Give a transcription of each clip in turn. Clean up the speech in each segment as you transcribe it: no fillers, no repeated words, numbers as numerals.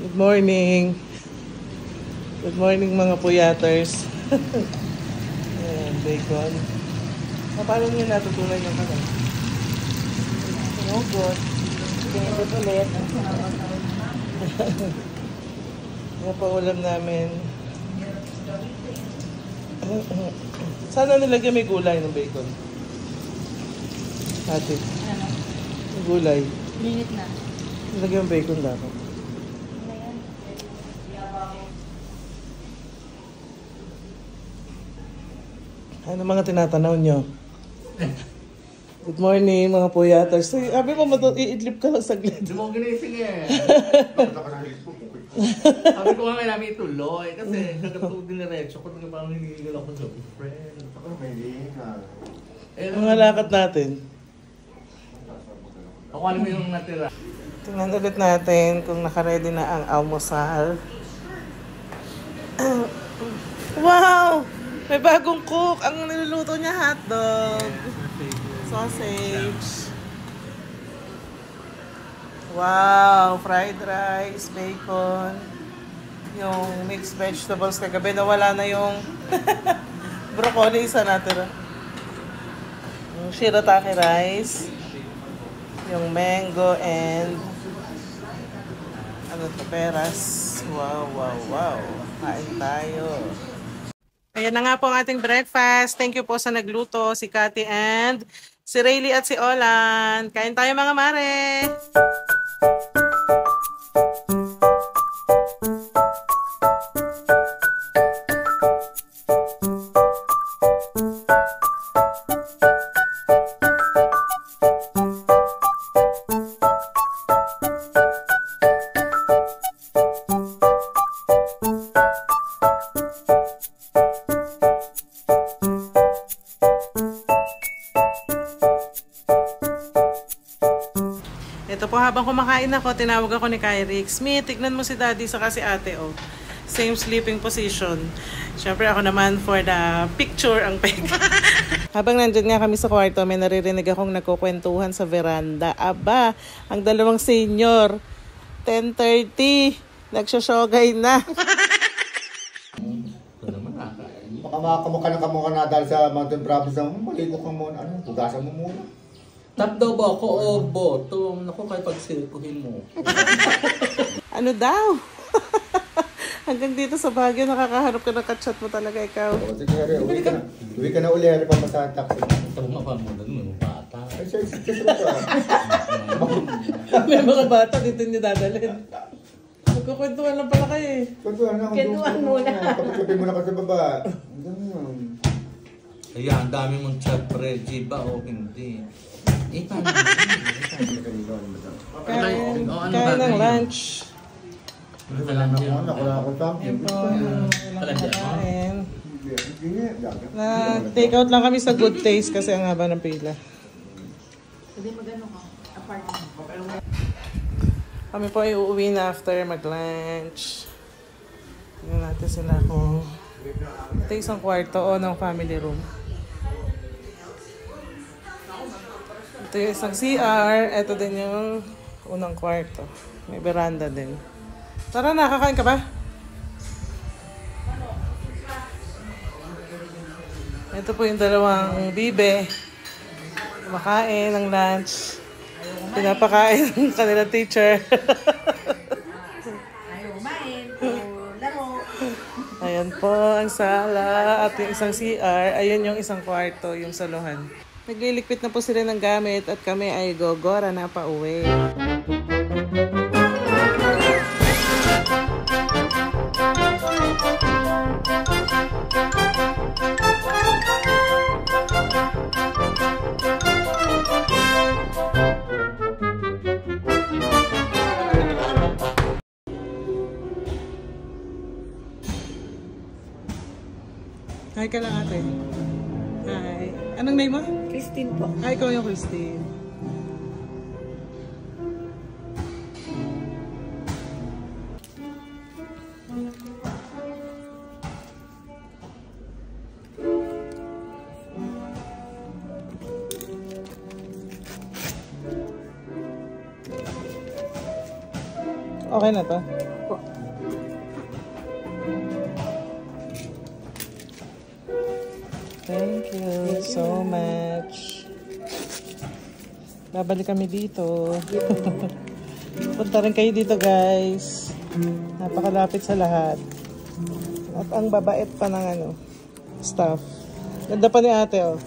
Good morning. Good morning mga puyaters. Ayan, bacon. Paano nyo natutunan yung kanan? Sinugot. Sinugot ulit. Yan pa ulam namin. Sana nilagyan may gulay ng bacon. Ate. Ano? May gulay. Minute na. Nilagyan yung bacon dapat. Ano mga tinatanaw nyo? Good morning mga puyaters. Sabi mo iidlip ka lang saglit. Hindi mo ginising eh. Sabi ko nga may namin ituloy. Kasi nagatulog din na retso ko. Parang hinihingal ako sa friend. Ako may hihingal. Mga lakad natin. Ako alam mo yung natira. Tingnan ulit natin kung nakaready na ang almusal. Wow! May bagong cook. Ang niluluto niya hotdog. Sausage. Wow! Fried rice, bacon. Yung mixed vegetables kagabi. Nawala na yung broccoli. Isa natira. Yung shirataki rice. Yung mango and ano to, peras. Wow, wow, wow. Kain tayo. Ayan na nga po ang ating breakfast. Thank you po sa nagluto, si Cathy and si Rayleigh at si Olan. Kain tayo mga mare! Ito po, habang kumakain ako, tinawag ako ni Kyrie. Smith, tignan mo si daddy saka si ate, oh. Same sleeping position. Siyempre ako naman for the picture ang peg. Habang nandyan nga kami sa kwarto, may naririnig akong nagkukwentuhan sa veranda. Aba, ang dalawang senior, 10:30, nagsosyogay na. Ito naman nakain. Baka makakamukha ng kamukha na dahil sa Mountain Province na maligo ka muna. Ano, hugasan mo muna. Tap daw ba ako o bottom? Naku, kaya pagsilpuhin mo. Ano daw? Hanggang dito sa Baguio, nakakaharap ka ng kachat mo talaga ikaw. O, sige, Harry, uwi ka na. Uwi ka na uli, Harry, pa sa taxi. Ito mo pa mo doon, mga bata. Ay, sige, May mga bata dito niyo dadalhin. Magkukwentuhan lang pala kayo eh. Kwentuhan muna. Kapit-kapit muna ka sa baba. Ganun. Ayan, dami mong chat, Reggie ba o hindi? Eh, paano? Kain ng lunch. Wala ko Yan po, walang kakain. Na-take out lang kami sa Good Taste kasi ang haba ng pila. Sabi magano ka? Apart. Kami po ay uuwi na after mag-lunch. Tingnan natin sila kung ito isang kwarto o ng family room. Ito yung isang CR. Ito din yung unang kwarto. May veranda din. Tara na, kakain ka ba? Ito po yung dalawang bibe. Kumakain ng lunch. Pinapakain ng kanilang teacher. Ayaw kumain. Laro. Ayan po ang sala at yung isang CR. Ayun yung isang kwarto, yung saluhan. Nagliliquid na po sila ng gamit at kami ay gogora na pa uwi. Hi ka lang ate. Hi. Anong name mo? Christine po. Hi, ikaw yung Christine. Okay na to? Po. you so much. Babalik kami dito. Punta rin kayo dito, guys. Napakalapit sa lahat. At ang babait pa ng staff. Ganda pa ni ate, oh.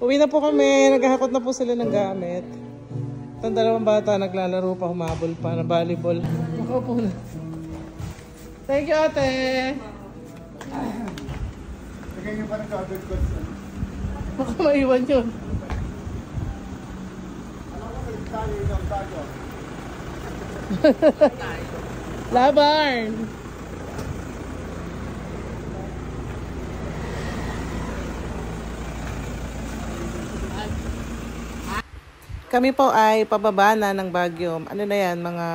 Uwi na po kami. Naghahakot na po sila ng gamit. Ang dalawang bata naglalaro pa, humabol pa na volleyball. Makaupo na. Thank you, ate. Lagay niyo pa ng other goods. Baka maiwan yun. Labarn. Kami po ay pababa na ng Baguio. Ano na yan, mga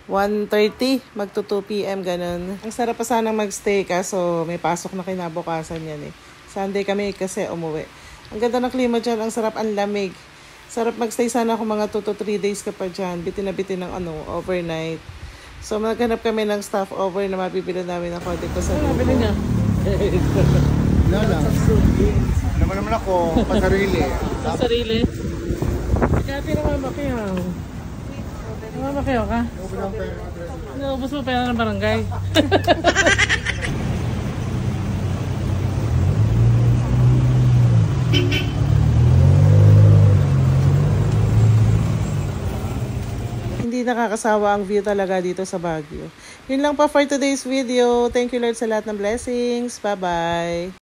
1:30, magto 2 p.m. ganun. Ang sarap pa sanang magstay kaso may pasok na kinabukasan yan eh. Sunday kami kasi umuwi. Ang ganda ng klima dyan, ang sarap, ang lamig. Sarap magstay sana ako mga 2 to 3 days ka pa dyan. Bitin na bitin ng overnight. So maghanap kami ng staff over na mabibili namin ng konti ko sa lupo. Mabili niya? Wala lang. Naman ako, pasarili. Pasarili? Kati na mamakiyaw. Mamakiyaw ka? Naubos mo pera ng barangay. Hindi nakakasawa ang view talaga dito sa Baguio. Yun lang pa for today's video. Thank you Lord sa lahat ng blessings. Bye-bye.